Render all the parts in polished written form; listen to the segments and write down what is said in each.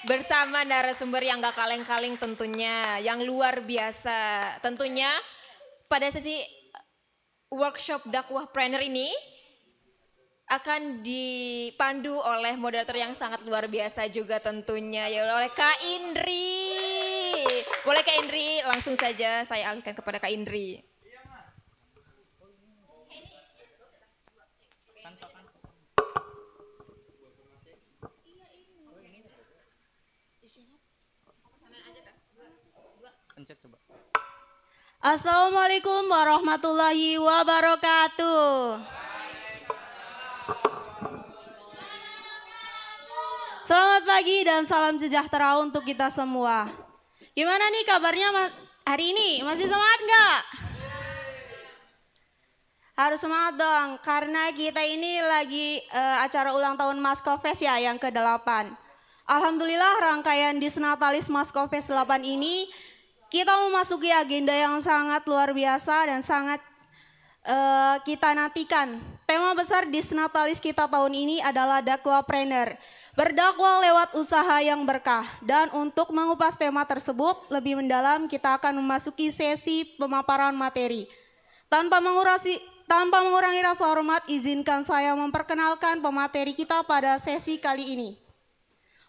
bersama narasumber yang gak kaleng-kaleng tentunya, yang luar biasa. Tentunya pada sesi workshop dakwah planner ini akan dipandu oleh moderator yang sangat luar biasa juga tentunya, ya oleh Kak Indri. Boleh Kak Indri, langsung saja saya alihkan kepada Kak Indri. Assalamualaikum warahmatullahi wabarakatuh. Selamat pagi dan salam sejahtera untuk kita semua. Gimana nih kabarnya hari ini? Masih semangat nggak? Harus semangat dong, karena kita ini lagi acara ulang tahun Maskofest ya yang ke-8. Alhamdulillah rangkaian Disnatalis Maskofest 8 ini kita memasuki agenda yang sangat luar biasa dan sangat kita nantikan. Tema besar Disnatalis kita tahun ini adalah dakwahpreneur, berdakwah lewat usaha yang berkah. Dan untuk mengupas tema tersebut lebih mendalam, kita akan memasuki sesi pemaparan materi. Tanpa mengurangi rasa hormat, izinkan saya memperkenalkan pemateri kita pada sesi kali ini.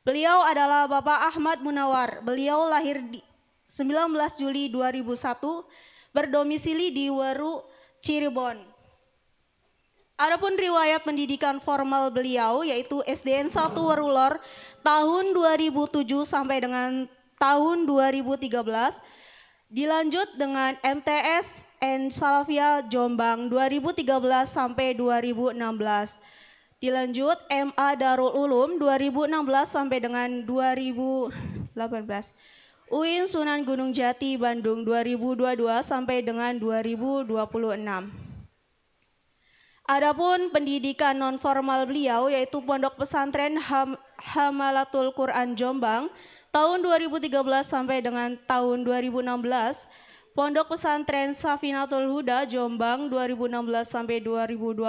Beliau adalah Bapak Ahmad Munawar. Beliau lahir di 19 Juli 2001, berdomisili di Weru, Cirebon. Adapun riwayat pendidikan formal beliau yaitu SDN 1 Werulor tahun 2007 sampai dengan tahun 2013, dilanjut dengan MTS and Salafia Jombang 2013 sampai 2016. Dilanjut MA Darul Ulum 2016 sampai dengan 2018. UIN Sunan Gunung Jati Bandung 2022 sampai dengan 2026. Adapun pendidikan non formal beliau yaitu Pondok Pesantren Hamalatul Quran Jombang tahun 2013 sampai dengan tahun 2016. Pondok Pesantren Safinatul Huda Jombang 2016 sampai 2020.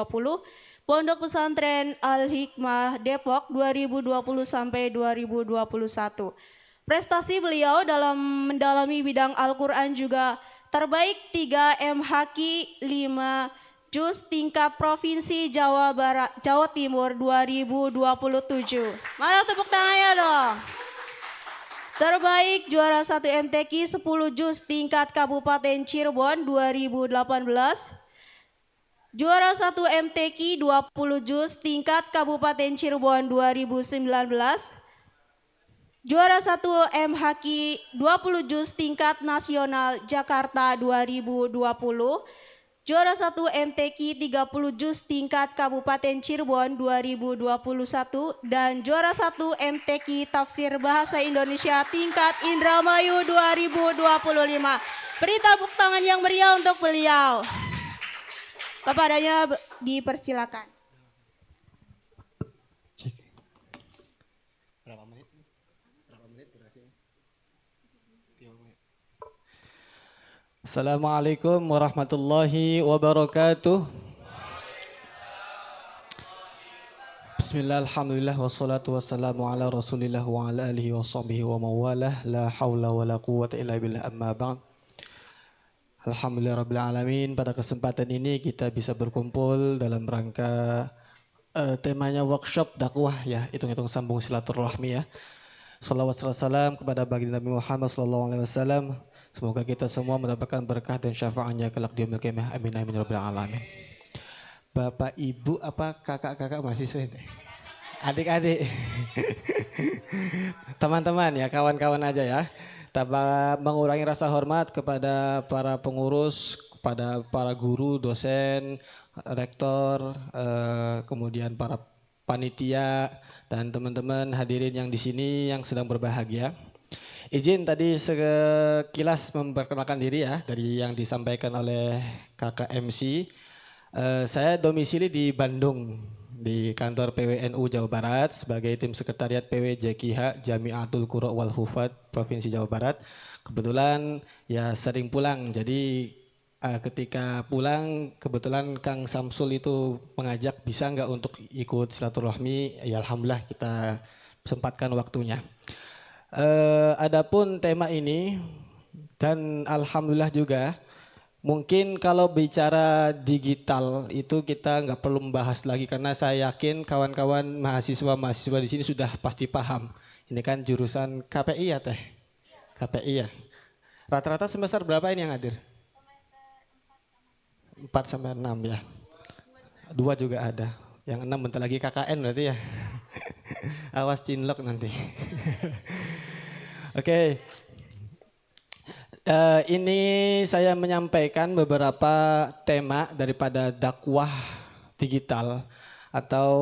Pondok Pesantren Al-Hikmah Depok 2020 sampai 2021. Prestasi beliau dalam mendalami bidang Al-Quran juga terbaik 3 MHQ 5 Juz tingkat Provinsi Jawa Timur 2027. Mana tepuk tangannya dong. Terbaik juara 1 MTQ 10 Juz tingkat Kabupaten Cirebon 2018. Juara 1 MTQ 20 Juz tingkat Kabupaten Cirebon 2019. Juara 1 MHQ 20 Juz tingkat Nasional Jakarta 2020. Juara 1 MTQ 30 Juz tingkat Kabupaten Cirebon 2021 dan juara 1 MTQ Tafsir Bahasa Indonesia tingkat Indramayu 2025. Beri tepuk tangan yang meriah untuk beliau. Kepadanya dipersilakan. Berapa menit? Berapa menit durasinya? 3 menit. Assalamualaikum warahmatullahi wabarakatuh. Bismillah, alhamdulillah, wassalatu wassalamu ala rasulillah wa ala alihi wa sahbihi wa mawalah. La hawla wa la quwwata illa billah, amma ba'd. Alhamdulillah rabbil alamin, pada kesempatan ini kita bisa berkumpul dalam rangka temanya workshop dakwah ya, hitung-hitung sambung silaturahmi ya. Salawat salam kepada baginda Nabi Muhammad SAW. Semoga kita semua mendapatkan berkah dan syafaatnya kelak di yaumil qiyamah. Amin amin rabbil alamin. Bapak, ibu, apa kakak-kakak mahasiswa ini? Adik-adik. Teman-teman ya, kawan-kawan aja ya. Tanpa mengurangi rasa hormat kepada para pengurus, kepada para guru, dosen, rektor, kemudian para panitia dan teman-teman hadirin yang di sini yang sedang berbahagia. Izin tadi sekilas memperkenalkan diri ya dari yang disampaikan oleh kakak MC. Saya domisili di Bandung di kantor PWNU Jawa Barat sebagai tim sekretariat PW JKH Jamiatul Qura wal Hufat Provinsi Jawa Barat. Kebetulan ya sering pulang, jadi ketika pulang kebetulan Kang Samsul itu mengajak bisa nggak untuk ikut silaturahmi, ya alhamdulillah kita sempatkan waktunya. Adapun tema ini dan alhamdulillah juga mungkin kalau bicara digital itu kita nggak perlu membahas lagi karena saya yakin kawan-kawan mahasiswa di sini sudah pasti paham. Ini kan jurusan KPI ya Teh? KPI ya. Rata-rata semester berapa ini yang hadir? 4 sampai 6 ya. 2 juga ada. Yang 6 bentar lagi KKN berarti ya. Awas cinlok nanti. Oke. Ini saya menyampaikan beberapa tema daripada dakwah digital atau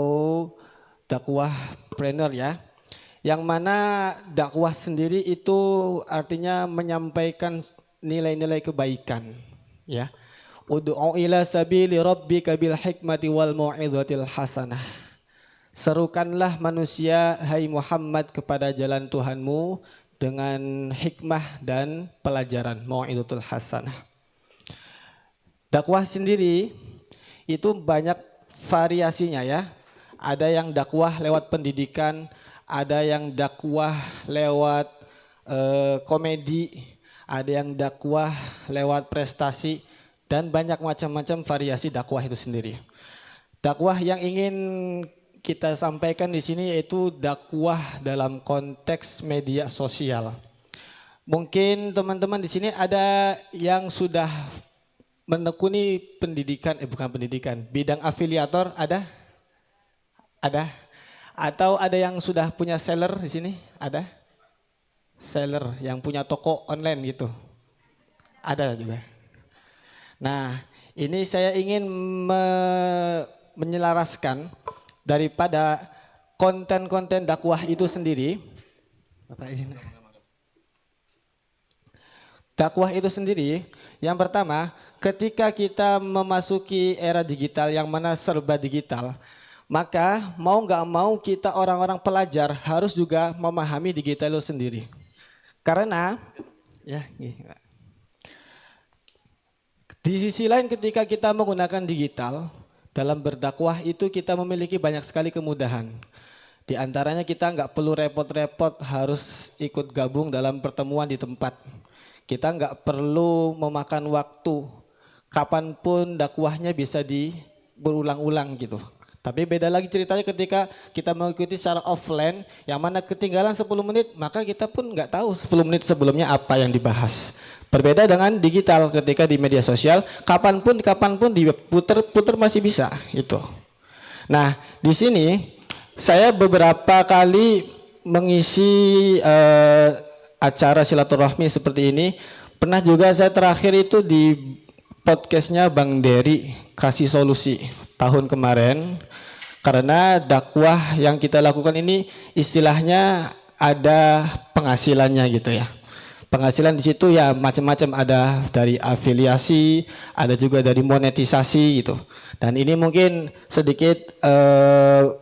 dakwah planner ya. Yang mana dakwah sendiri itu artinya menyampaikan nilai-nilai kebaikan ya. Ud'u ila sabili rabbika bil hikmati wal mau'izatil hasanah. Serukanlah manusia hai Muhammad kepada jalan Tuhanmu dengan hikmah dan pelajaran mau'izatul hasanah. Dakwah sendiri itu banyak variasinya ya. Ada yang dakwah lewat pendidikan, ada yang dakwah lewat komedi, ada yang dakwah lewat prestasi, dan banyak macam-macam variasi dakwah itu sendiri. Dakwah yang ingin kita sampaikan di sini yaitu dakwah dalam konteks media sosial. Mungkin teman-teman di sini ada yang sudah menekuni bidang afiliator ada? Ada? Atau ada yang sudah punya seller di sini? Ada? Seller yang punya toko online gitu? Ada juga. Nah, ini saya ingin menyelaraskan daripada konten-konten dakwah itu sendiri. Bapak izin. Dakwah itu sendiri, yang pertama, ketika kita memasuki era digital yang mana serba digital, maka mau nggak mau kita orang-orang pelajar harus juga memahami digital itu sendiri. Karena, ya, di sisi lain ketika kita menggunakan digital dalam berdakwah itu kita memiliki banyak sekali kemudahan. Di antaranya kita nggak perlu repot-repot harus ikut gabung dalam pertemuan di tempat. Kita nggak perlu memakan waktu. Kapanpun dakwahnya bisa berulang-ulang gitu. Tapi beda lagi ceritanya ketika kita mengikuti secara offline yang mana ketinggalan 10 menit maka kita pun nggak tahu 10 menit sebelumnya apa yang dibahas. Berbeda dengan digital ketika di media sosial kapanpun diputer masih bisa itu. Nah di sini saya beberapa kali mengisi acara silaturahmi seperti ini. Pernah juga saya terakhir itu di podcastnya Bang Dery Kasih Solusi tahun kemarin. Karena dakwah yang kita lakukan ini istilahnya ada penghasilannya gitu ya. Penghasilan di situ ya macam-macam, ada dari afiliasi, ada juga dari monetisasi gitu. Dan ini mungkin sedikit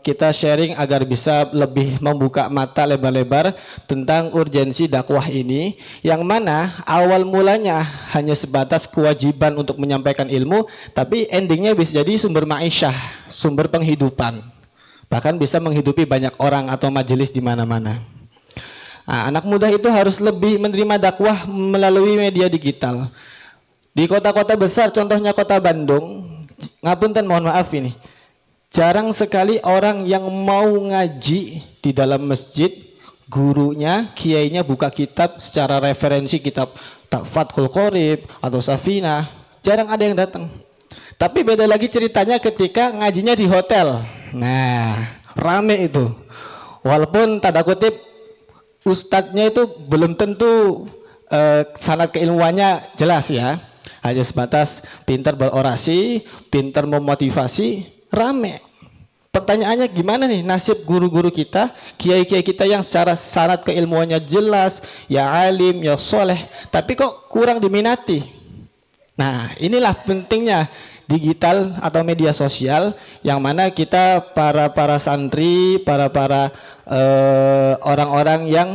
kita sharing agar bisa lebih membuka mata lebar-lebar tentang urgensi dakwah ini, yang mana awal mulanya hanya sebatas kewajiban untuk menyampaikan ilmu, tapi endingnya bisa jadi sumber ma'isyah, sumber penghidupan. Bahkan bisa menghidupi banyak orang atau majelis di mana-mana. Nah, anak muda itu harus lebih menerima dakwah melalui media digital. Di kota-kota besar, contohnya kota Bandung, ngapunten mohon maaf ini, jarang sekali orang yang mau ngaji di dalam masjid, gurunya, kiainya buka kitab secara referensi kitab Fathul Qorib atau Safinah, jarang ada yang datang. Tapi beda lagi ceritanya ketika ngajinya di hotel. Nah, rame itu. Walaupun tanda kutip ustadznya itu belum tentu sanad keilmuannya jelas ya, hanya sebatas pintar berorasi, pintar memotivasi, rame. Pertanyaannya gimana nih nasib guru-guru kita, kiai-kiai kita yang secara sanad keilmuannya jelas, ya alim, ya soleh, tapi kok kurang diminati. Nah inilah pentingnya digital atau media sosial, yang mana kita para santri, para orang-orang yang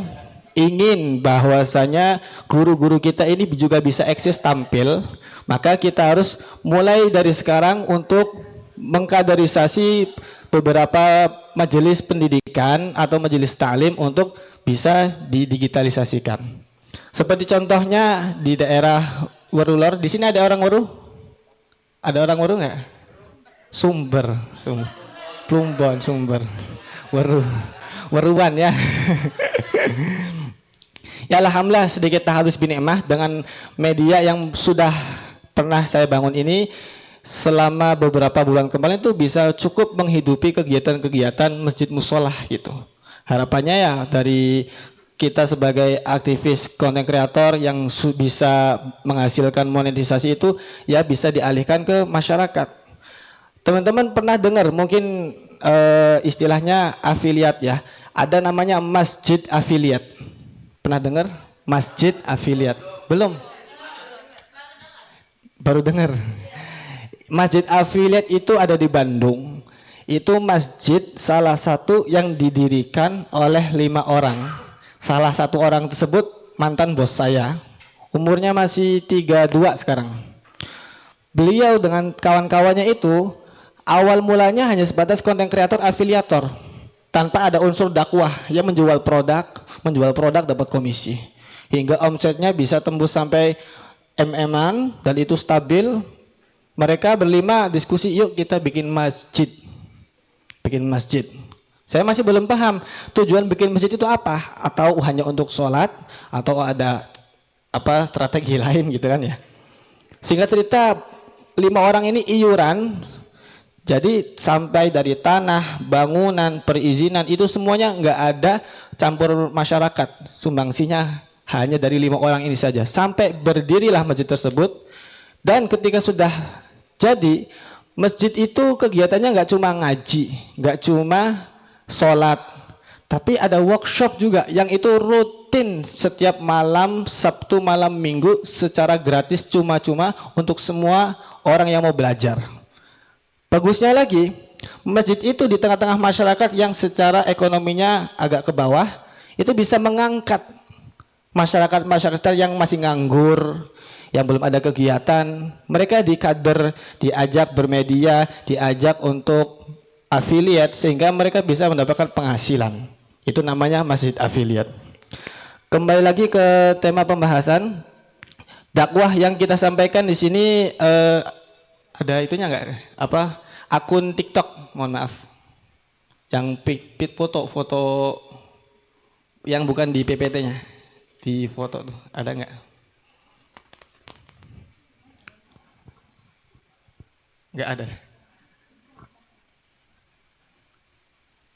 ingin bahwasanya guru-guru kita ini juga bisa eksis tampil, maka kita harus mulai dari sekarang untuk mengkaderisasi beberapa majelis pendidikan atau majelis ta'lim untuk bisa didigitalisasikan. Seperti contohnya di daerah Werulor, di sini ada orang Weru? Ada orang Weru nggak? Sumber, Plumbon, Sumber, Weruan ya. Ya alhamdulillah sedikit tahalus binikmah dengan media yang sudah pernah saya bangun ini selama beberapa bulan kemarin itu bisa cukup menghidupi kegiatan-kegiatan masjid musolah gitu. Harapannya ya dari kita sebagai aktivis konten kreator yang bisa menghasilkan monetisasi itu ya bisa dialihkan ke masyarakat. Teman-teman pernah dengar mungkin istilahnya afiliat ya. Ada namanya masjid afiliat. Pernah dengar? Masjid afiliat? Belum? Baru dengar. Masjid afiliat itu ada di Bandung. Itu masjid salah satu yang didirikan oleh 5 orang. Salah satu orang tersebut mantan bos saya. Umurnya masih 32 sekarang. Beliau dengan kawan-kawannya itu awal mulanya hanya sebatas konten kreator afiliator. Tanpa ada unsur dakwah. Dia menjual produk dapat komisi. Hingga omsetnya bisa tembus sampai MM-an dan itu stabil. Mereka berlima diskusi, yuk kita bikin masjid. Bikin masjid. Saya masih belum paham tujuan bikin masjid itu apa, atau hanya untuk sholat, atau ada apa strategi lain gitu kan ya. Singkat cerita 5 orang ini iuran, jadi sampai dari tanah, bangunan, perizinan itu semuanya nggak ada campur masyarakat, sumbangsinya hanya dari 5 orang ini saja. Sampai berdirilah masjid tersebut dan ketika sudah jadi masjid itu kegiatannya nggak cuma ngaji, nggak cuma sholat, tapi ada workshop juga yang itu rutin setiap malam Sabtu malam Minggu secara gratis cuma-cuma untuk semua orang yang mau belajar. Bagusnya lagi masjid itu di tengah-tengah masyarakat yang secara ekonominya agak ke bawah itu bisa mengangkat masyarakat yang masih nganggur, yang belum ada kegiatan, mereka dikader, diajak bermedia, diajak untuk afiliat sehingga mereka bisa mendapatkan penghasilan. Itu namanya masjid afiliat. Kembali lagi ke tema pembahasan, dakwah yang kita sampaikan di sini ada itunya nggak? Apa? Akun TikTok, mohon maaf. Yang foto yang bukan di PPT-nya, di foto tuh ada nggak? Nggak ada.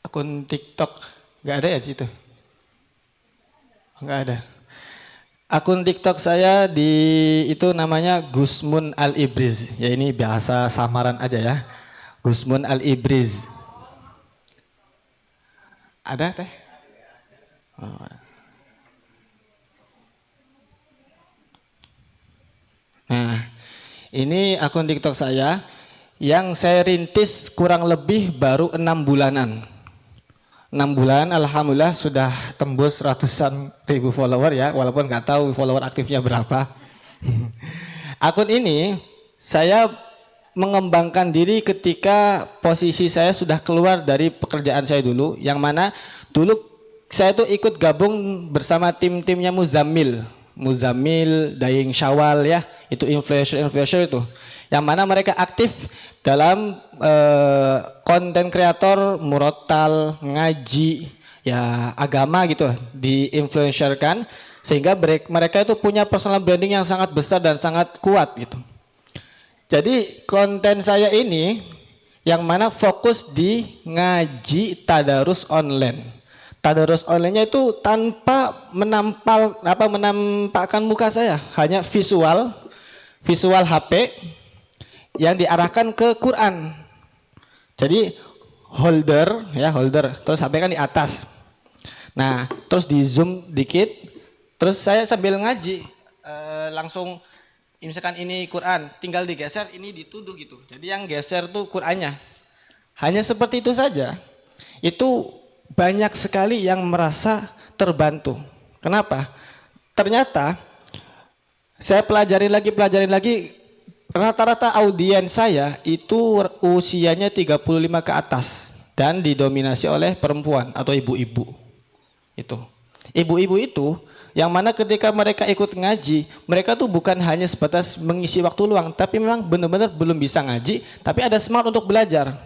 Akun TikTok nggak ada ya di situ? Nggak ada. Akun TikTok saya itu namanya Gusmun Al Ibriz. Ya ini bahasa samaran aja ya. Gusmun Al Ibriz. Ada teh? Oh. Nah, ini akun TikTok saya yang saya rintis kurang lebih baru 6 bulanan. 6 bulan alhamdulillah sudah tembus ratusan ribu follower ya, walaupun nggak tahu follower aktifnya berapa. Akun ini saya mengembangkan diri ketika posisi saya sudah keluar dari pekerjaan saya dulu, yang mana dulu saya tuh ikut gabung bersama tim-timnya Muzammil, Daying Syawal ya, itu influencer itu, yang mana mereka aktif dalam konten kreator, murotal, ngaji, ya agama gitu, diinfluencerkan sehingga mereka itu punya personal branding yang sangat besar dan sangat kuat gitu. Jadi konten saya ini yang mana fokus di ngaji tadarus online. Tadarus online-nya itu tanpa menampakkan muka saya, hanya visual HP yang diarahkan ke Quran. Jadi holder, terus HP kan di atas. Nah, terus di zoom dikit, terus saya sambil ngaji langsung misalkan ini Quran, tinggal digeser, ini dituduh gitu. Jadi yang geser tuh Qurannya. Hanya seperti itu saja. Itu banyak sekali yang merasa terbantu. Kenapa? Ternyata saya pelajari lagi, rata-rata audiens saya itu usianya 35 ke atas dan didominasi oleh perempuan atau ibu-ibu. Itu. Ibu-ibu itu yang mana ketika mereka ikut ngaji, mereka tuh bukan hanya sebatas mengisi waktu luang, tapi memang benar-benar belum bisa ngaji, tapi ada semangat untuk belajar.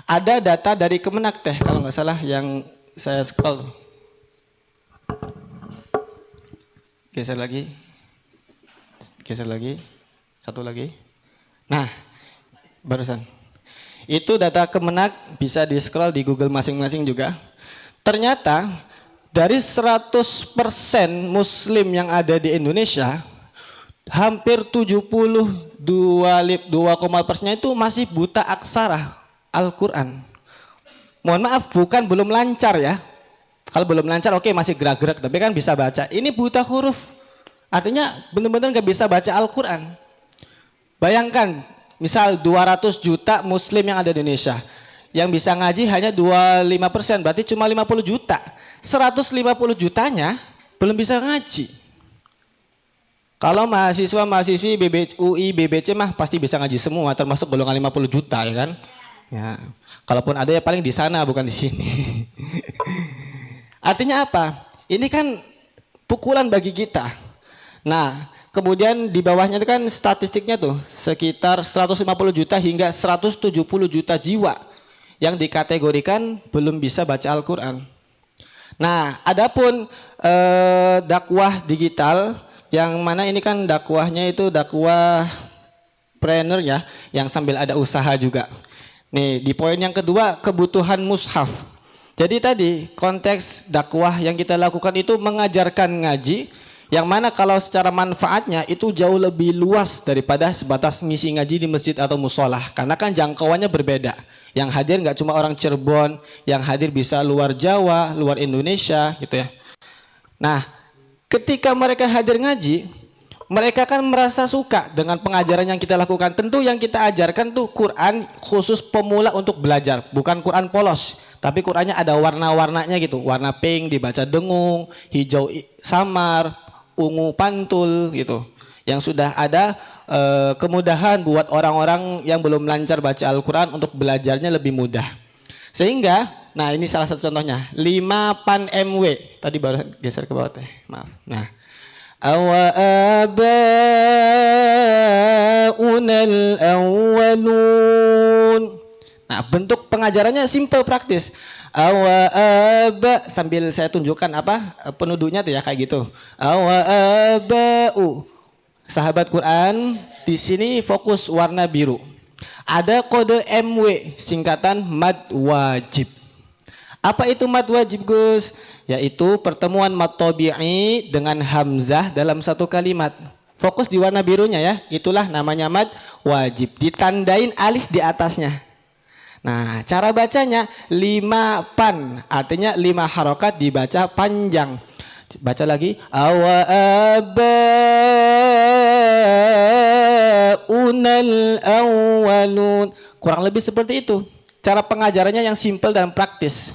Ada data dari Kemenak teh kalau nggak salah yang saya scroll. Geser lagi. Geser lagi. Satu lagi. Nah, barusan. Itu data Kemenak, bisa di scroll di Google masing-masing juga. Ternyata dari 100% Muslim yang ada di Indonesia, hampir 72,2% itu masih buta aksara Al-Quran. Mohon maaf, bukan belum lancar ya. Kalau belum lancar oke, masih gerak-gerak, tapi kan bisa baca. Ini buta huruf, artinya benar-benar nggak bisa baca Al-Quran. Bayangkan, misal 200 juta Muslim yang ada di Indonesia, yang bisa ngaji hanya 25%, berarti cuma 50 juta. 150 jutanya belum bisa ngaji. Kalau mahasiswa-mahasiswi UI, BBC mah pasti bisa ngaji semua, termasuk golongan 50 juta ya kan. Ya, kalaupun ada ya paling di sana bukan di sini. Artinya apa? Ini kan pukulan bagi kita. Nah, kemudian di bawahnya itu kan statistiknya tuh sekitar 150 juta hingga 170 juta jiwa yang dikategorikan belum bisa baca Al-Quran. Nah, adapun dakwah digital yang mana ini kan dakwahnya itu dakwah planner ya, yang sambil ada usaha juga. Nih, di poin yang kedua, kebutuhan mushaf. Jadi tadi konteks dakwah yang kita lakukan itu mengajarkan ngaji, yang mana kalau secara manfaatnya itu jauh lebih luas daripada sebatas ngisi ngaji di masjid atau musolah, karena kan jangkauannya berbeda. Yang hadir nggak cuma orang Cirebon, yang hadir bisa luar Jawa, luar Indonesia gitu ya. Nah, ketika mereka hadir ngaji, mereka kan merasa suka dengan pengajaran yang kita lakukan. Tentu yang kita ajarkan tuh Quran khusus pemula untuk belajar, bukan Quran polos, tapi Qurannya ada warna-warnanya gitu. Warna pink dibaca dengung, hijau samar, ungu pantul gitu. Yang sudah ada kemudahan buat orang-orang yang belum lancar baca Al-Quran untuk belajarnya lebih mudah. Sehingga, nah ini salah satu contohnya, 5 pan MW. Tadi baru geser ke bawah teh, maaf. Nah, awa'abaunal awwalun. Nah, bentuk pengajarannya simple praktis. Awa'aba, sambil saya tunjukkan apa penduduknya tuh ya kayak gitu. Awa'aba'u. Sahabat Quran, di sini fokus warna biru. Ada kode MW, singkatan mad wajib. Apa itu mad wajib, Gus? Yaitu pertemuan mad tabi'i dengan hamzah dalam satu kalimat. Fokus di warna birunya ya, itulah namanya mad wajib. Ditandain alis di atasnya. Nah, cara bacanya 5 pan, artinya 5 harokat dibaca panjang. Baca lagi, awa'abaunal awwalun. Kurang lebih seperti itu. Cara pengajarannya yang simple dan praktis.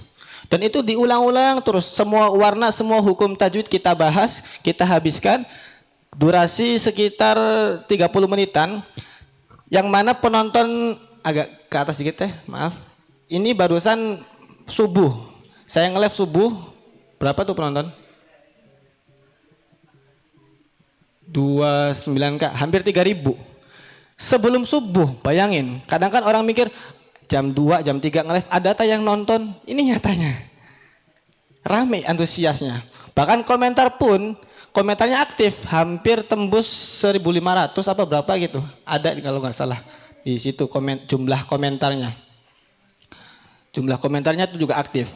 Dan itu diulang-ulang terus. Semua warna, semua hukum tajwid kita bahas, kita habiskan. Durasi sekitar 30 menitan. Yang mana penonton agak ke atas sedikit teh, maaf. Ini barusan subuh. Saya nge-live subuh. Berapa tuh penonton? 29K, hampir 3.000. Sebelum subuh, bayangin. Kadang kan orang mikir jam 2, jam 3 nge-live, ada tak yang nonton? Ini nyatanya. Rame antusiasnya. Bahkan komentar pun, komentarnya aktif, hampir tembus 1.500 apa berapa gitu. Ada kalau nggak salah di situ jumlah komentarnya. Jumlah komentarnya itu juga aktif.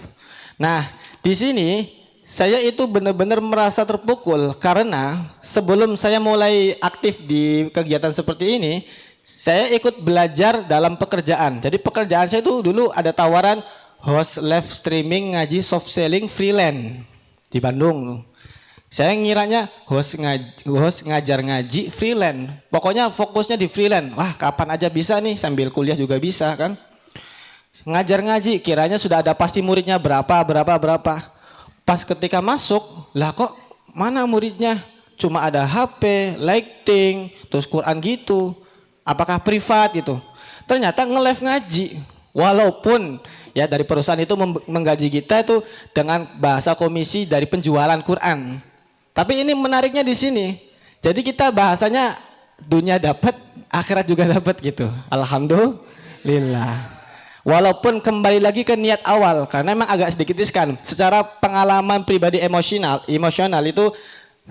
Nah, di sini saya itu benar-benar merasa terpukul karena sebelum saya mulai aktif di kegiatan seperti ini, saya ikut belajar dalam pekerjaan. Jadi pekerjaan saya itu dulu ada tawaran host live streaming ngaji soft selling freelance di Bandung. Saya ngiranya host ngajar ngaji freelance. Pokoknya fokusnya di freelance. Wah, kapan aja bisa nih, sambil kuliah juga bisa kan. Ngajar ngaji, kiranya sudah ada pasti muridnya berapa. Pas ketika masuk, lah kok mana muridnya? Cuma ada HP, lighting, terus Quran gitu. Apakah privat gitu? Ternyata nge-live ngaji. Walaupun ya dari perusahaan itu menggaji kita itu dengan bahasa komisi dari penjualan Quran. Tapi ini menariknya di sini. Jadi kita bahasanya dunia dapat, akhirat juga dapat gitu. Alhamdulillah. Walaupun kembali lagi ke niat awal karena memang agak sedikit riskan. Secara pengalaman pribadi emosional itu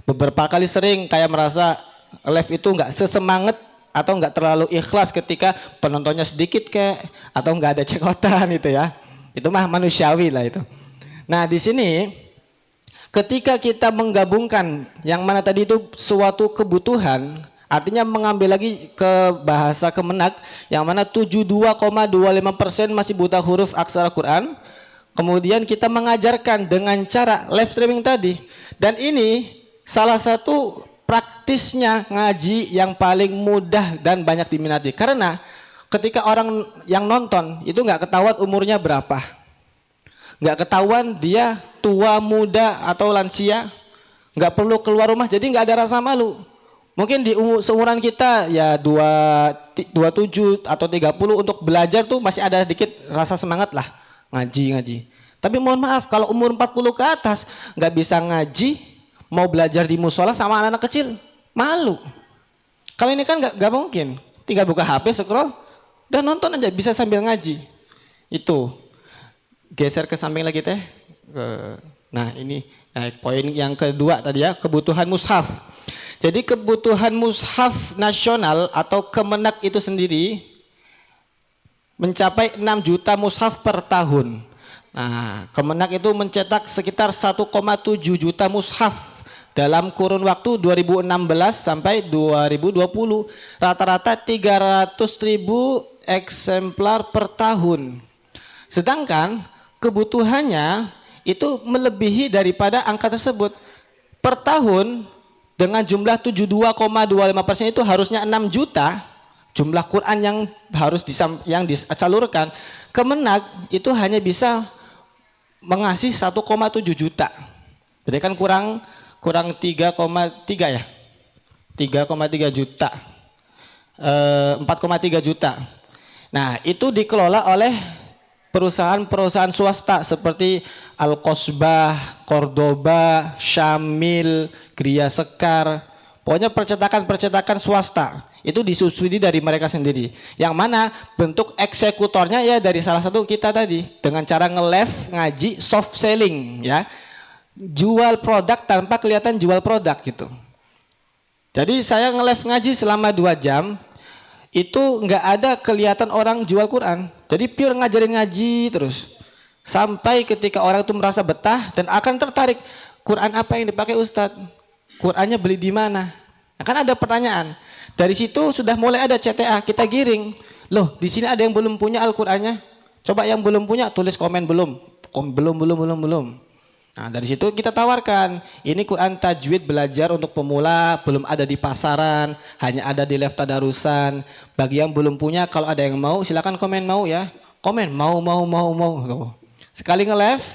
beberapa kali sering kayak merasa live itu nggak sesemangat atau nggak terlalu ikhlas ketika penontonnya sedikit kayak atau nggak ada cekotan gitu ya. Itu mah manusiawi lah itu. Nah di sini ketika kita menggabungkan yang mana tadi itu suatu kebutuhan, artinya mengambil lagi ke bahasa Kemenak yang mana 72,25% masih buta huruf aksara Quran. Kemudian kita mengajarkan dengan cara live streaming tadi. Dan ini salah satu praktisnya ngaji yang paling mudah dan banyak diminati. Karena ketika orang yang nonton itu nggak ketahuan umurnya berapa. Nggak ketahuan dia tua, muda, atau lansia. Nggak perlu keluar rumah, jadi nggak ada rasa malu. Mungkin di seumuran kita ya 27 atau 30 untuk belajar tuh masih ada sedikit rasa semangat lah. Ngaji. Tapi mohon maaf kalau umur 40 ke atas nggak bisa ngaji, mau belajar di musola sama anak-anak kecil, malu. Kalau ini kan nggak mungkin, tinggal buka HP, scroll, dan nonton aja bisa sambil ngaji. Itu geser ke samping lagi teh. Nah ini poin yang kedua tadi ya, kebutuhan mushaf. Jadi kebutuhan mushaf nasional atau Kemenak itu sendiri mencapai 6 juta mushaf per tahun. Nah Kemenak itu mencetak sekitar 1,7 juta mushaf dalam kurun waktu 2016 sampai 2020, rata-rata 300.000 eksemplar per tahun. Sedangkan kebutuhannya itu melebihi daripada angka tersebut. Per tahun dengan jumlah 72,25% itu harusnya 6 juta jumlah Quran yang harus disalurkan. Kemenak itu hanya bisa mengasih 1,7 juta. Jadi kan kurang 3,3 ya, 3,3 juta, 4,3 juta. Nah itu dikelola oleh perusahaan-perusahaan swasta seperti Al-Qosbah, Cordoba, Syamil, Gria Sekar. Pokoknya percetakan swasta itu disubsidi dari mereka sendiri. Yang mana bentuk eksekutornya ya dari salah satu kita tadi dengan cara nge-live ngaji soft selling ya. Jual produk tanpa kelihatan jual produk gitu. Jadi saya nge-live ngaji selama 2 jam itu nggak ada kelihatan orang jual Quran. Jadi pure ngajarin ngaji terus. Sampai ketika orang itu merasa betah dan akan tertarik, Quran apa yang dipakai Ustadz? Qurannya beli di mana? Nah, kan ada pertanyaan. Dari situ sudah mulai ada CTA, kita giring. Loh, di sini ada yang belum punya Al-Qur'annya. Coba yang belum punya tulis komen belum. Belum. Nah dari situ kita tawarkan, ini Quran tajwid belajar untuk pemula, belum ada di pasaran, hanya ada di live tadarusan. Bagi yang belum punya, kalau ada yang mau silakan komen mau ya. Komen mau. Tuh. Sekali nge-live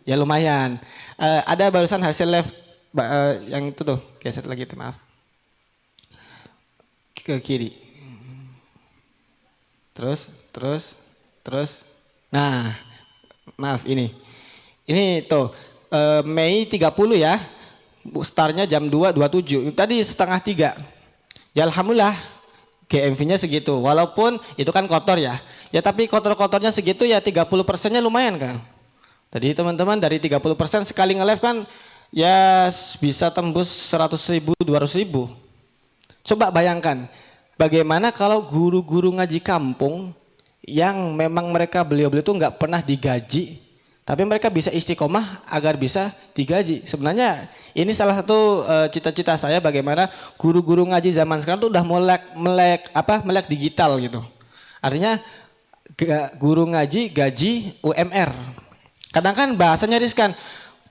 ya lumayan. Ada barusan hasil live yang itu tuh, geser lagi tuh, maaf. Ke kiri. Terus. Nah, maaf ini. Ini tuh Mei 30 ya, startnya jam 2.27, tadi setengah 3. Ya alhamdulillah GMV-nya segitu, walaupun itu kan kotor ya. Ya tapi kotor-kotornya segitu ya 30%-nya lumayan kan. Tadi teman-teman dari 30% sekali nge-live kan ya bisa tembus 100.000, 200.000. Coba bayangkan bagaimana kalau guru-guru ngaji kampung yang memang mereka beliau itu nggak pernah digaji, tapi mereka bisa istiqomah agar bisa digaji. Sebenarnya ini salah satu cita-cita saya bagaimana guru-guru ngaji zaman sekarang tuh udah melek digital gitu. Artinya guru ngaji gaji UMR. Kadang kan bahasanya riskan.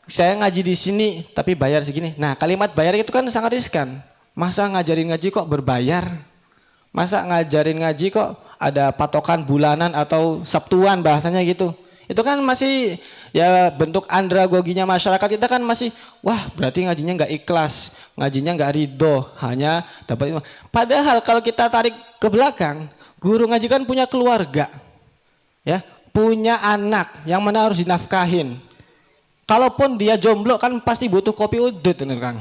Saya ngaji di sini tapi bayar segini. Nah, kalimat bayar itu kan sangat riskan. Masa ngajarin ngaji kok berbayar? Masa ngajarin ngaji kok ada patokan bulanan atau sabtuan bahasanya gitu? Itu kan masih ya bentuk andragoginya masyarakat kita kan masih wah berarti ngajinya nggak ikhlas, ngajinya nggak ridho, hanya dapat. Padahal kalau kita tarik ke belakang, guru ngaji kan punya keluarga, ya, punya anak yang mana harus dinafkahin. Kalaupun dia jomblo kan pasti butuh kopi udut, Kang.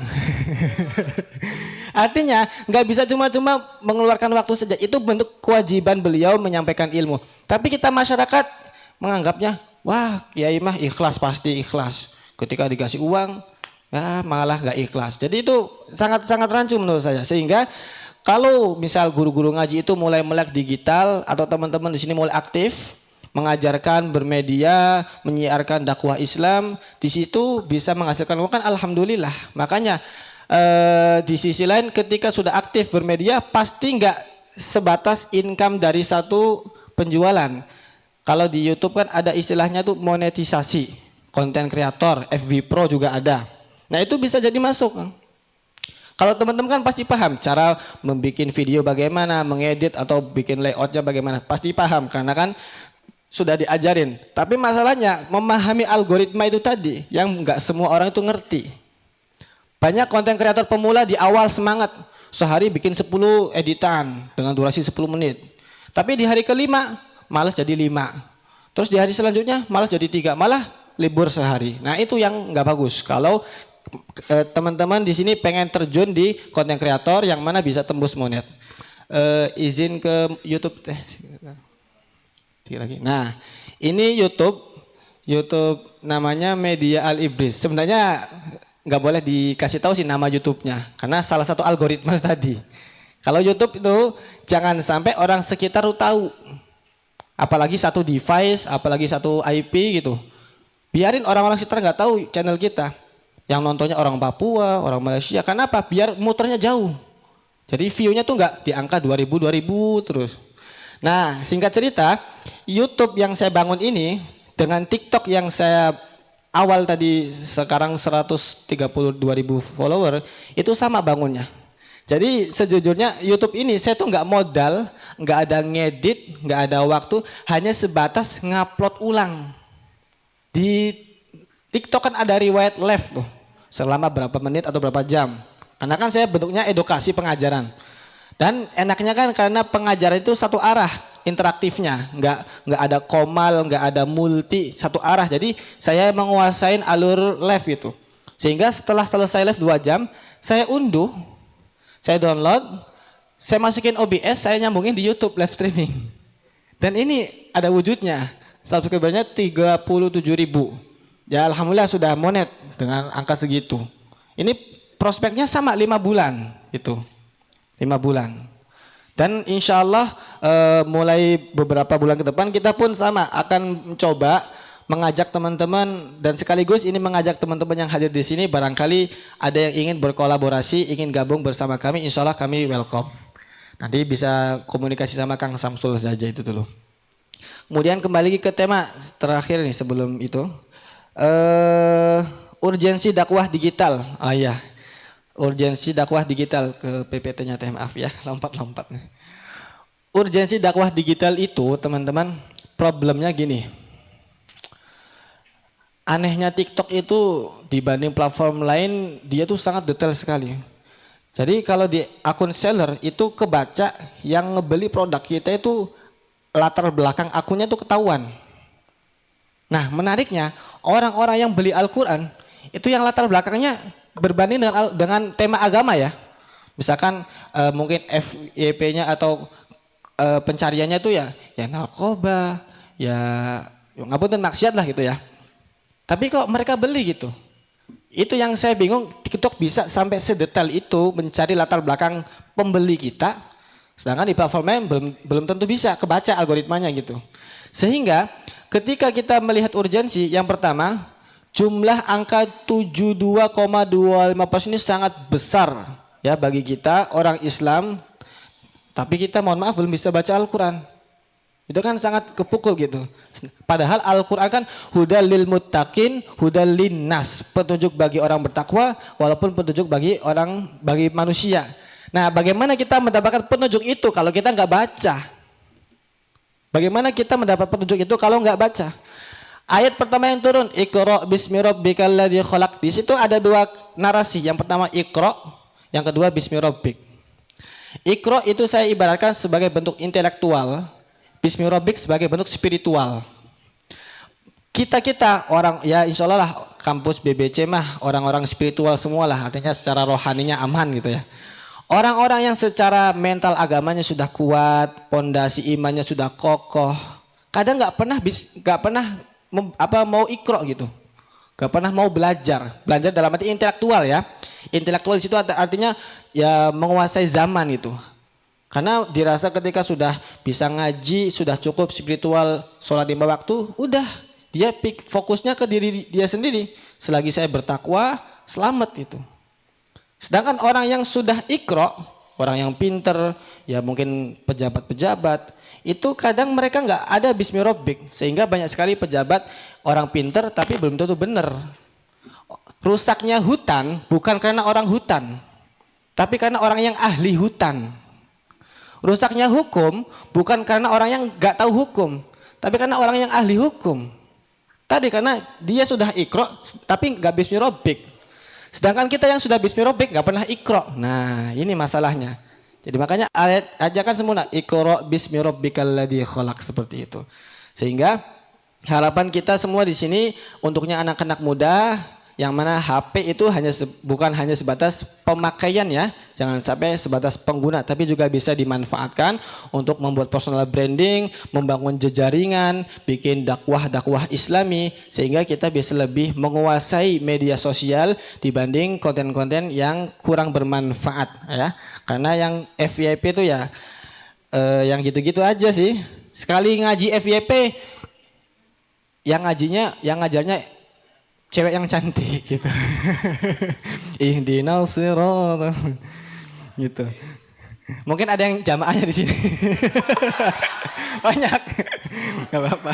Artinya nggak bisa cuma-cuma mengeluarkan waktu saja. Itu bentuk kewajiban beliau menyampaikan ilmu. Tapi kita masyarakat menganggapnya, wah kiai mah ikhlas, pasti ikhlas. Ketika dikasih uang, ya malah nggak ikhlas. Jadi itu sangat-sangat rancu menurut saya. Sehingga kalau misal guru-guru ngaji itu mulai melek digital atau teman-teman di sini mulai aktif mengajarkan, bermedia, menyiarkan dakwah Islam, di situ bisa menghasilkan uang kan alhamdulillah. Makanya di sisi lain ketika sudah aktif bermedia pasti nggak sebatas income dari satu penjualan. Kalau di YouTube kan ada istilahnya tuh monetisasi, konten kreator, FB Pro juga ada. Nah itu bisa jadi masuk. Kalau teman-teman kan pasti paham cara membuat video bagaimana, mengedit atau bikin layoutnya bagaimana, pasti paham karena kan sudah diajarin. Tapi masalahnya memahami algoritma itu tadi yang nggak semua orang itu ngerti. Banyak konten kreator pemula di awal semangat, sehari bikin 10 editan dengan durasi 10 menit. Tapi di hari kelima malas jadi 5. Terus di hari selanjutnya malas jadi 3, malah libur sehari. Nah itu yang nggak bagus. Kalau teman-teman di sini pengen terjun di konten kreator yang mana bisa tembus monet. Izin ke YouTube teh. Lagi. Nah, ini YouTube namanya Media Al Ibris. Sebenarnya nggak boleh dikasih tahu sih nama YouTube-nya karena salah satu algoritma tadi. Kalau YouTube itu jangan sampai orang sekitar tahu. Apalagi satu device, apalagi satu IP gitu. Biarin orang-orang sekitar nggak tahu channel kita. Yang nontonnya orang Papua, orang Malaysia. Kenapa? Biar muternya jauh. Jadi view-nya tuh nggak di angka 2000 terus. Nah, singkat cerita, YouTube yang saya bangun ini dengan TikTok yang saya awal tadi sekarang 132.000 follower itu sama bangunnya. Jadi sejujurnya YouTube ini saya tuh nggak modal, nggak ada ngedit, nggak ada waktu, hanya sebatas ngupload ulang. Di TikTok kan ada riwayat live tuh, selama berapa menit atau berapa jam. Karena kan saya bentuknya edukasi pengajaran. Dan enaknya kan karena pengajaran itu satu arah interaktifnya, nggak ada komal, nggak ada multi, satu arah. Jadi saya menguasain alur live itu. Sehingga setelah selesai live 2 jam, saya unduh, saya download, saya masukin OBS, saya nyambungin di YouTube live streaming. Dan ini ada wujudnya, subscribernya 37.000. Ya alhamdulillah sudah monet dengan angka segitu. Ini prospeknya sama 5 bulan itu. 5 bulan. Dan insya Allah mulai beberapa bulan ke depan kita pun sama akan mencoba mengajak teman-teman dan sekaligus ini mengajak teman-teman yang hadir di sini barangkali ada yang ingin berkolaborasi, ingin gabung bersama kami, insya Allah kami welcome. Nanti bisa komunikasi sama Kang Samsul saja itu dulu. Kemudian kembali ke tema terakhir nih sebelum itu. Urgensi dakwah digital. Urgensi dakwah digital ke PPT-nya maaf ya, lompat-lompat. Urgensi dakwah digital itu teman-teman problemnya gini. Anehnya TikTok itu dibanding platform lain dia tuh sangat detail sekali. Jadi kalau di akun seller itu kebaca yang ngebeli produk kita itu latar belakang akunnya tuh ketahuan. Nah menariknya orang-orang yang beli Al-Quran itu yang latar belakangnya berbanding dengan tema agama ya. Misalkan mungkin FYP-nya atau pencariannya itu ya narkoba, ya ngapunten maksiat lah gitu ya. Tapi kok mereka beli gitu. Itu yang saya bingung, TikTok bisa sampai sedetail itu mencari latar belakang pembeli kita. Sedangkan di platform lain belum tentu bisa kebaca algoritmanya gitu. Sehingga ketika kita melihat urgensi, yang pertama jumlah angka 72,25% ini sangat besar ya bagi kita orang Islam. Tapi kita mohon maaf belum bisa baca Al-Quran. Itu kan sangat kepukul gitu. Padahal Al-Quran kan hudal lil muttaqin, hudal lin nas, petunjuk bagi orang bertakwa walaupun petunjuk bagi manusia. Nah, bagaimana kita mendapatkan petunjuk itu kalau kita nggak baca? Bagaimana kita mendapat petunjuk itu kalau nggak baca? Ayat pertama yang turun, Iqra bismi rabbikal ladzi khalaq. Di situ ada 2 narasi. Yang pertama Iqra, yang kedua bismi rabbik. Iqra itu saya ibaratkan sebagai bentuk intelektual. Bismi Rabbik sebagai bentuk spiritual. Kita orang ya insya Allah lah kampus BBC mah orang-orang spiritual semua lah, artinya secara rohaninya aman gitu ya. Orang-orang yang secara mental agamanya sudah kuat, pondasi imannya sudah kokoh, kadang nggak pernah mau ikro gitu, nggak pernah mau belajar dalam arti intelektual ya. Intelektual di situ artinya ya menguasai zaman itu. Karena dirasa ketika sudah bisa ngaji, sudah cukup spiritual, sholat 5 waktu, udah. Dia fokusnya ke diri dia sendiri. Selagi saya bertakwa, selamat itu. Sedangkan orang yang sudah ikro, orang yang pinter, ya mungkin pejabat-pejabat, itu kadang mereka nggak ada bismi rabbik. Sehingga banyak sekali pejabat, orang pinter tapi belum tentu benar. Rusaknya hutan bukan karena orang hutan, tapi karena orang yang ahli hutan. Rusaknya hukum bukan karena orang yang nggak tahu hukum, tapi karena orang yang ahli hukum. Tadi karena dia sudah ikro tapi nggak bismi rabbik. Sedangkan kita yang sudah bismi rabbik nggak pernah ikro. Nah ini masalahnya. Jadi makanya ayat ajakan semua ikro bismi rabbikal ladzi khalaq seperti itu. Sehingga harapan kita semua di sini untuknya anak-anak muda yang mana HP itu bukan hanya sebatas pemakaian ya, jangan sampai sebatas pengguna, tapi juga bisa dimanfaatkan untuk membuat personal branding, membangun jejaringan, bikin dakwah Islami, sehingga kita bisa lebih menguasai media sosial dibanding konten-konten yang kurang bermanfaat ya. Karena yang FYP itu ya yang gitu-gitu aja sih. Sekali ngaji FYP, yang ngajarnya cewek yang cantik gitu. Ihdinas siratal gitu. Mungkin ada yang jamaahnya di sini. Banyak. Enggak apa-apa.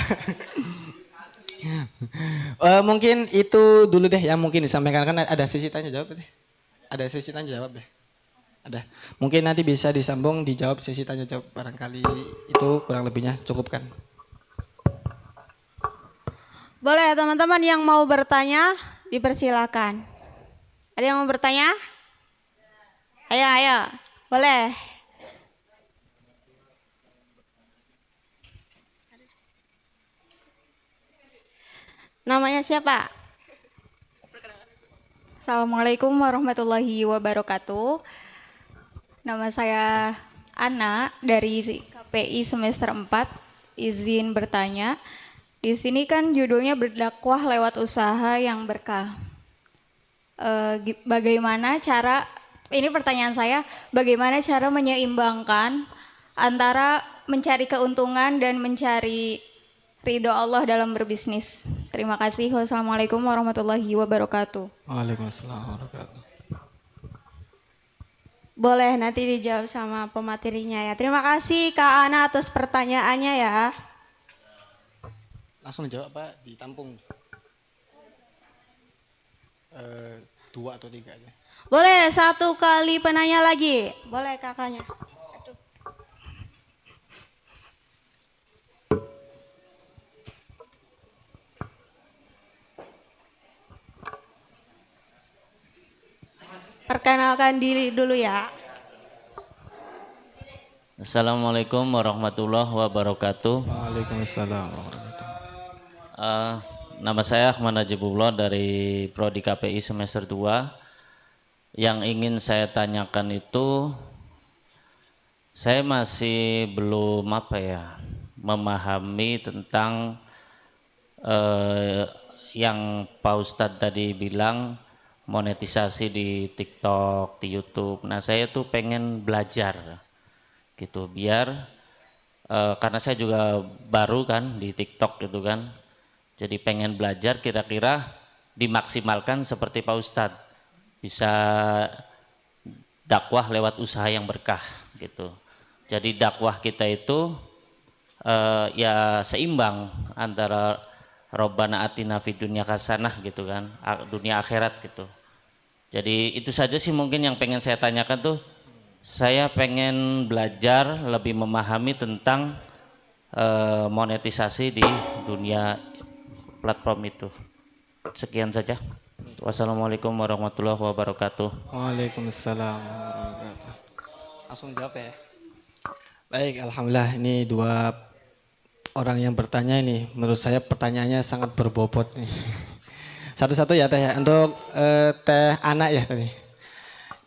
Mungkin itu dulu deh yang mungkin disampaikan, kan ada sesi tanya jawab deh. Ada sesi tanya jawab deh. Ada. Mungkin nanti bisa disambung dijawab sesi tanya jawab, barangkali itu kurang lebihnya cukup kan. Boleh teman-teman yang mau bertanya dipersilakan. Ada yang mau bertanya? Ayo. Boleh. Namanya siapa? Assalamualaikum warahmatullahi wabarakatuh. Nama saya Ana dari KPI semester 4. Izin bertanya. Di sini kan judulnya berdakwah lewat usaha yang berkah. Bagaimana cara, ini pertanyaan saya, bagaimana cara menyeimbangkan antara mencari keuntungan dan mencari ridho Allah dalam berbisnis? Terima kasih. Wassalamualaikum warahmatullahi wabarakatuh. Waalaikumsalam warahmatullahi wabarakatuh. Boleh nanti dijawab sama pematerinya ya. Terima kasih Kak Ana atas pertanyaannya ya. Langsung jawab Pak, ditampung 2 atau 3 aja. Boleh 1 kali penanya lagi. Boleh kakaknya. Aduh. Perkenalkan diri dulu ya. Assalamualaikum warahmatullahi wabarakatuh. Waalaikumsalam. Nama saya Ahmad Najibullah dari Prodi KPI semester 2. Yang ingin saya tanyakan itu, saya masih belum memahami tentang yang Pak Ustadz tadi bilang monetisasi di TikTok, di YouTube. Nah saya tuh pengen belajar gitu biar karena saya juga baru kan di TikTok gitu kan. Jadi pengen belajar kira-kira dimaksimalkan seperti Pak Ustadz, bisa dakwah lewat usaha yang berkah gitu. Jadi dakwah kita itu ya seimbang antara Robbana atina fid dunya hasanah gitu kan, dunia akhirat gitu. Jadi itu saja sih mungkin yang pengen saya tanyakan tuh. Saya pengen belajar lebih memahami tentang monetisasi di dunia platform itu. Sekian saja. Wassalamualaikum warahmatullahi wabarakatuh. Waalaikumsalam warahmatullahi wabarakatuh. Langsung jawab ya. Baik, alhamdulillah ini 2 orang yang bertanya ini, menurut saya pertanyaannya sangat berbobot nih. Satu-satu ya Teh ya. Untuk Teh Ana ya tadi.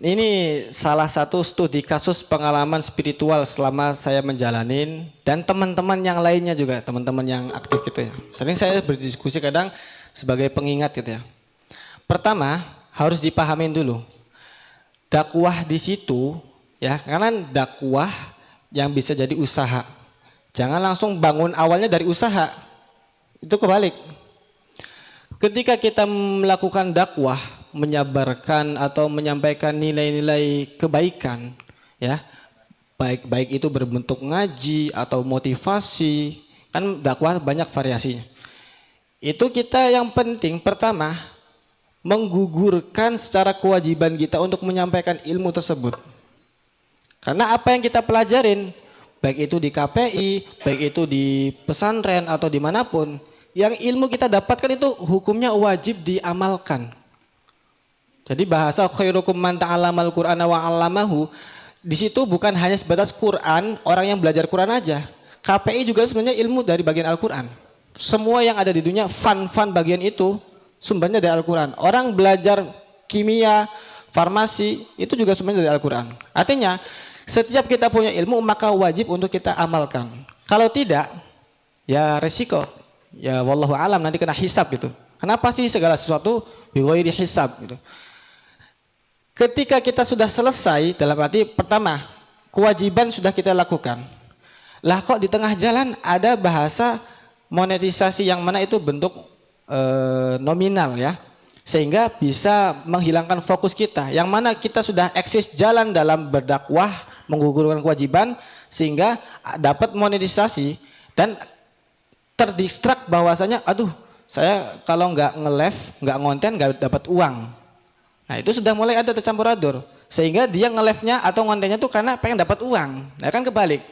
Ini salah satu studi kasus pengalaman spiritual selama saya menjalanin dan teman-teman yang lainnya juga, teman-teman yang aktif gitu ya. Sering saya berdiskusi kadang sebagai pengingat gitu ya. Pertama, harus dipahamin dulu. Dakwah di situ ya, karena dakwah yang bisa jadi usaha. Jangan langsung bangun awalnya dari usaha. Itu kebalik. Ketika kita melakukan dakwah, menyabarkan atau menyampaikan nilai-nilai kebaikan, ya, baik itu berbentuk ngaji atau motivasi, kan dakwah banyak variasinya. Itu kita yang penting pertama menggugurkan secara kewajiban kita untuk menyampaikan ilmu tersebut. Karena apa yang kita pelajarin, baik itu di KPI, baik itu di pesantren atau dimanapun, yang ilmu kita dapatkan itu hukumnya wajib diamalkan. Jadi bahasa khairukum man ta'allamal Qur'ana wa 'allamahu, di situ bukan hanya sebatas Quran, orang yang belajar Quran aja. KPI juga sebenarnya ilmu dari bagian Al-Quran. Semua yang ada di dunia, fun bagian itu sumbernya dari Al-Quran. Orang belajar kimia, farmasi, itu juga sebenarnya dari Al-Quran. Artinya, setiap kita punya ilmu, maka wajib untuk kita amalkan. Kalau tidak, ya resiko. Ya wallahu alam, nanti kena hisab gitu. Kenapa sih segala sesuatu bighairi hisab gitu. Ketika kita sudah selesai, dalam arti pertama, kewajiban sudah kita lakukan. Lah kok di tengah jalan ada bahasa monetisasi yang mana itu bentuk nominal ya. Sehingga bisa menghilangkan fokus kita. Yang mana kita sudah eksis jalan dalam berdakwah, menggugurkan kewajiban, sehingga dapat monetisasi dan terdistrak bahwasanya, aduh saya kalau nggak nge-live, nggak ngonten, nggak dapat uang. Nah itu sudah mulai ada tercampur aduk, sehingga dia nge-live-nya atau ngontennya tuh karena pengen dapat uang. Nah kan kebalik.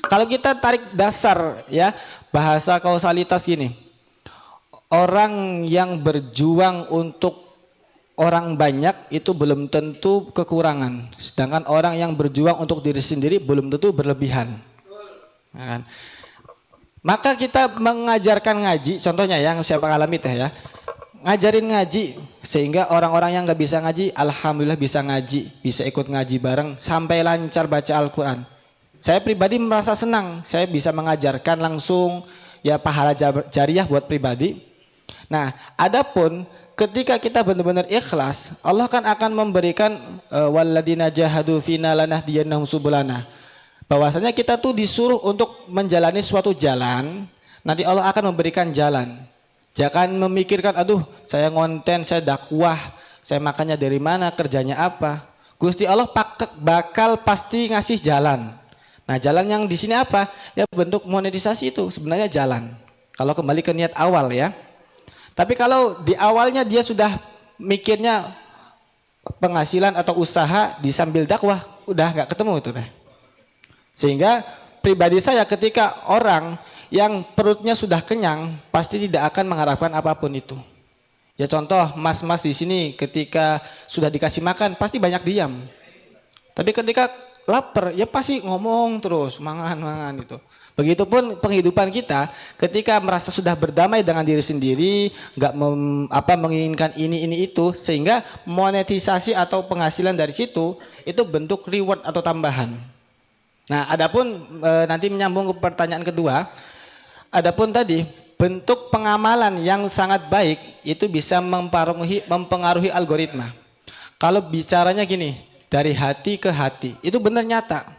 Kalau kita tarik dasar ya bahasa kausalitas gini, orang yang berjuang untuk orang banyak itu belum tentu kekurangan, sedangkan orang yang berjuang untuk diri sendiri belum tentu berlebihan. Nah, kan? Maka kita mengajarkan ngaji, contohnya yang saya alami Teh ya, ngajarin ngaji sehingga orang-orang yang nggak bisa ngaji, alhamdulillah bisa ngaji, bisa ikut ngaji bareng sampai lancar baca Al-Quran. Saya pribadi merasa senang, saya bisa mengajarkan langsung ya pahala jariah buat pribadi. Nah, adapun ketika kita benar-benar ikhlas, Allah kan akan memberikan walladzina jahadu fina lanahdiyannahum subulana. Bahwasanya kita tuh disuruh untuk menjalani suatu jalan, nanti Allah akan memberikan jalan. Jangan memikirkan, aduh saya ngonten, saya dakwah, saya makannya dari mana, kerjanya apa. Gusti Allah bakal pasti ngasih jalan. Nah jalan yang di sini apa? Ya bentuk monetisasi itu sebenarnya jalan. Kalau kembali ke niat awal ya. Tapi kalau di awalnya dia sudah mikirnya penghasilan atau usaha di sambil dakwah, udah nggak ketemu itu Teh. Sehingga pribadi saya ketika orang yang perutnya sudah kenyang pasti tidak akan mengharapkan apapun itu. Ya contoh mas-mas di sini ketika sudah dikasih makan pasti banyak diam. Tapi ketika lapar ya pasti ngomong terus, mangan itu. Begitupun penghidupan kita ketika merasa sudah berdamai dengan diri sendiri, nggak menginginkan ini itu, sehingga monetisasi atau penghasilan dari situ itu bentuk reward atau tambahan. Nah, adapun nanti menyambung ke pertanyaan kedua, adapun tadi bentuk pengamalan yang sangat baik itu bisa mempengaruhi algoritma. Kalau bicaranya gini, dari hati ke hati, itu benar nyata.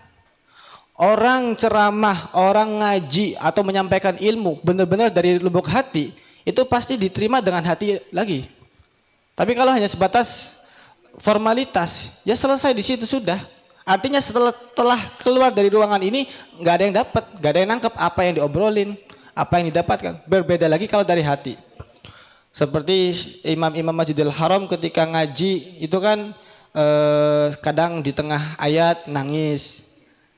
Orang ceramah, orang ngaji atau menyampaikan ilmu benar-benar dari lubuk hati, itu pasti diterima dengan hati lagi. Tapi kalau hanya sebatas formalitas, ya selesai di situ sudah. Artinya setelah keluar dari ruangan ini nggak ada yang dapat, nggak ada yang nangkep apa yang diobrolin, apa yang didapatkan. Berbeda lagi kalau dari hati. Seperti imam-imam Masjidil Haram ketika ngaji itu kan kadang di tengah ayat nangis.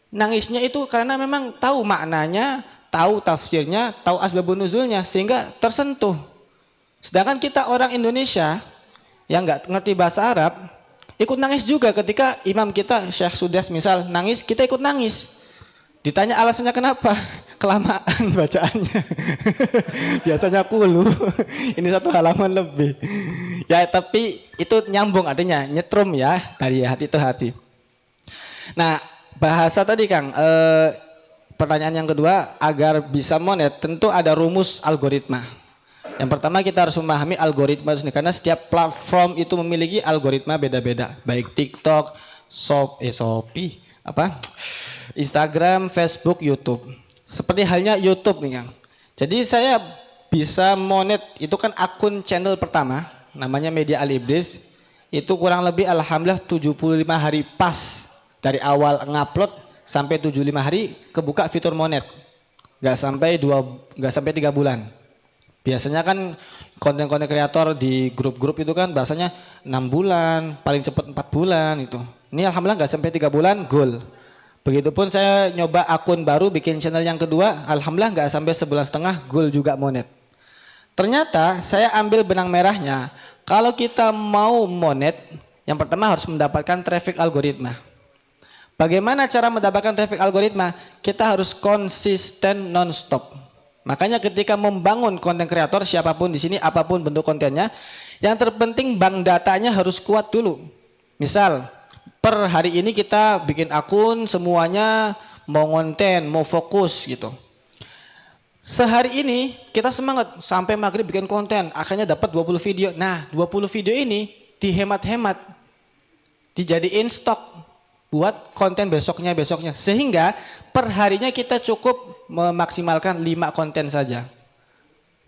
Nangisnya itu karena memang tahu maknanya, tahu tafsirnya, tahu asbabun nuzulnya sehingga tersentuh. Sedangkan kita orang Indonesia yang nggak ngerti bahasa Arab ikut nangis juga ketika imam kita Syekh Sudes misal nangis, kita ikut nangis. Ditanya alasannya kenapa? kelamaan bacaannya. Biasanya kulu, ini 1 halaman lebih. Ya tapi itu nyambung artinya nyetrum ya, dari hati itu hati. Nah bahasa tadi Kang, pertanyaan yang kedua, agar bisa monet tentu ada rumus algoritma. Yang pertama kita harus memahami algoritma itu sendiri, karena setiap platform itu memiliki algoritma beda-beda, baik TikTok, Shopee, Instagram, Facebook, YouTube. Seperti halnya YouTube nih Kang. Jadi saya bisa monet itu kan akun channel pertama, namanya Media Al Iblis. Itu kurang lebih alhamdulillah 75 hari pas dari awal ngupload sampai 75 hari kebuka fitur monet. Gak sampai 3 bulan. Biasanya kan konten-konten kreator di grup-grup itu kan bahasanya 6 bulan, paling cepat 4 bulan itu. Ini alhamdulillah gak sampai 3 bulan goal. Begitupun saya nyoba akun baru bikin channel yang kedua, alhamdulillah gak sampai 1,5 bulan goal juga monet. Ternyata saya ambil benang merahnya, kalau kita mau monet, yang pertama harus mendapatkan traffic algoritma. Bagaimana cara mendapatkan traffic algoritma? Kita harus konsisten non-stop. Makanya ketika membangun konten kreator siapapun di sini, apapun bentuk kontennya, yang terpenting bank datanya harus kuat dulu. Misal, per hari ini kita bikin akun semuanya mau konten, mau fokus gitu. Sehari ini kita semangat sampai maghrib bikin konten, akhirnya dapat 20 video. Nah, 20 video ini dihemat-hemat, dijadiin stok buat konten besoknya. Sehingga perharinya kita cukup memaksimalkan 5 konten saja.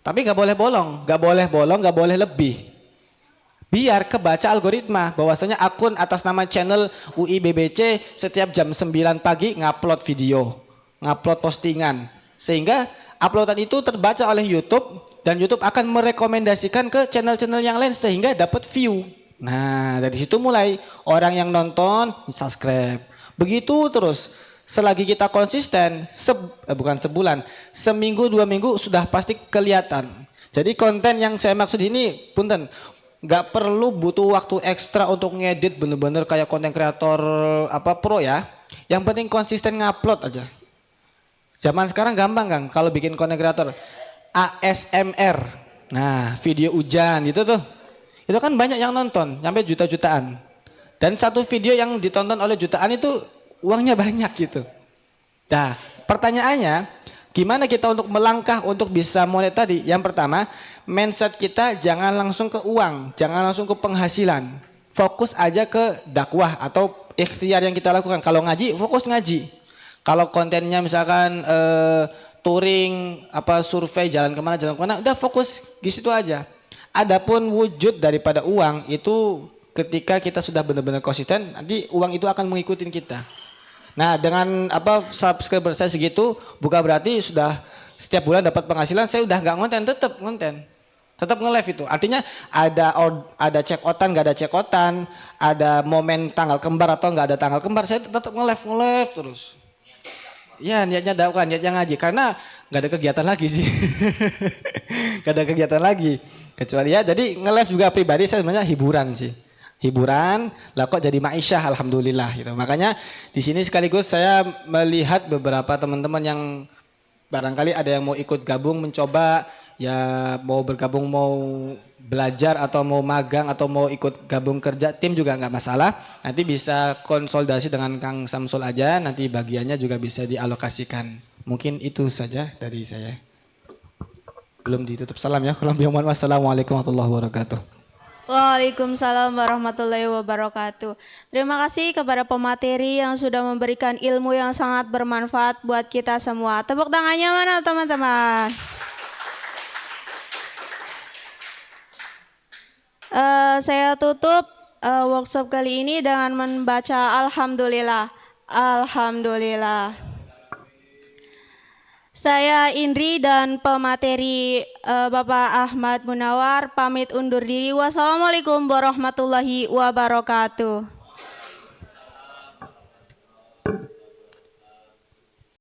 Tapi gak boleh bolong, gak boleh lebih. Biar kebaca algoritma bahwasanya akun atas nama channel UI BBC setiap jam 9 pagi ngupload video, ngupload postingan. Sehingga uploadan itu terbaca oleh YouTube dan YouTube akan merekomendasikan ke channel-channel yang lain sehingga dapat view. Nah dari situ mulai orang yang nonton subscribe. Begitu terus selagi kita konsisten bukan sebulan, seminggu 2 minggu sudah pasti kelihatan. Jadi konten yang saya maksud ini punten, gak perlu butuh waktu ekstra untuk ngedit bener-bener kayak konten kreator pro ya. Yang penting konsisten ngupload aja. Zaman sekarang gampang Kang kalau bikin konten kreator ASMR. Nah video hujan gitu tuh. Itu kan banyak yang nonton, sampai juta-jutaan. Dan satu video yang ditonton oleh jutaan itu uangnya banyak gitu. Nah, pertanyaannya, gimana kita untuk melangkah untuk bisa monet tadi? Yang pertama, mindset kita jangan langsung ke uang, jangan langsung ke penghasilan. Fokus aja ke dakwah atau ikhtiar yang kita lakukan. Kalau ngaji, fokus ngaji. Kalau kontennya misalkan touring, survei jalan kemana, udah fokus di situ aja. Adapun wujud daripada uang itu ketika kita sudah benar-benar konsisten, nanti uang itu akan mengikuti kita. Nah dengan subscriber saya segitu, bukan berarti sudah setiap bulan dapat penghasilan, saya udah nggak ngonten, tetap nge-live itu. Artinya ada check-outan, nggak ada check-outan, ada momen tanggal kembar atau nggak ada tanggal kembar, saya tetap nge-live terus. Ya niatnya dakwah, niatnya ngaji, karena nggak ada kegiatan lagi sih. Nggak ada kegiatan lagi. Kecuali ya, jadi nge-live juga pribadi saya sebenarnya hiburan sih. Hiburan, lah kok jadi ma'isyah alhamdulillah gitu. Makanya di sini sekaligus saya melihat beberapa teman-teman yang barangkali ada yang mau ikut gabung mencoba, ya mau bergabung, mau belajar atau mau magang atau mau ikut gabung kerja tim juga nggak masalah. Nanti bisa konsolidasi dengan Kang Samsul aja, nanti bagiannya juga bisa dialokasikan. Mungkin itu saja dari saya. Belum ditutup salam ya. Wassalamualaikum warahmatullahi wabarakatuh. Waalaikumsalam warahmatullahi wabarakatuh. Terima kasih kepada pemateri yang sudah memberikan ilmu yang sangat bermanfaat buat kita semua. Tepuk tangannya mana teman-teman? Saya tutup workshop kali ini dengan membaca Alhamdulillah. Alhamdulillah. Saya Indri dan pemateri Bapak Ahmad Munawar pamit undur diri. Wassalamualaikum warahmatullahi wabarakatuh.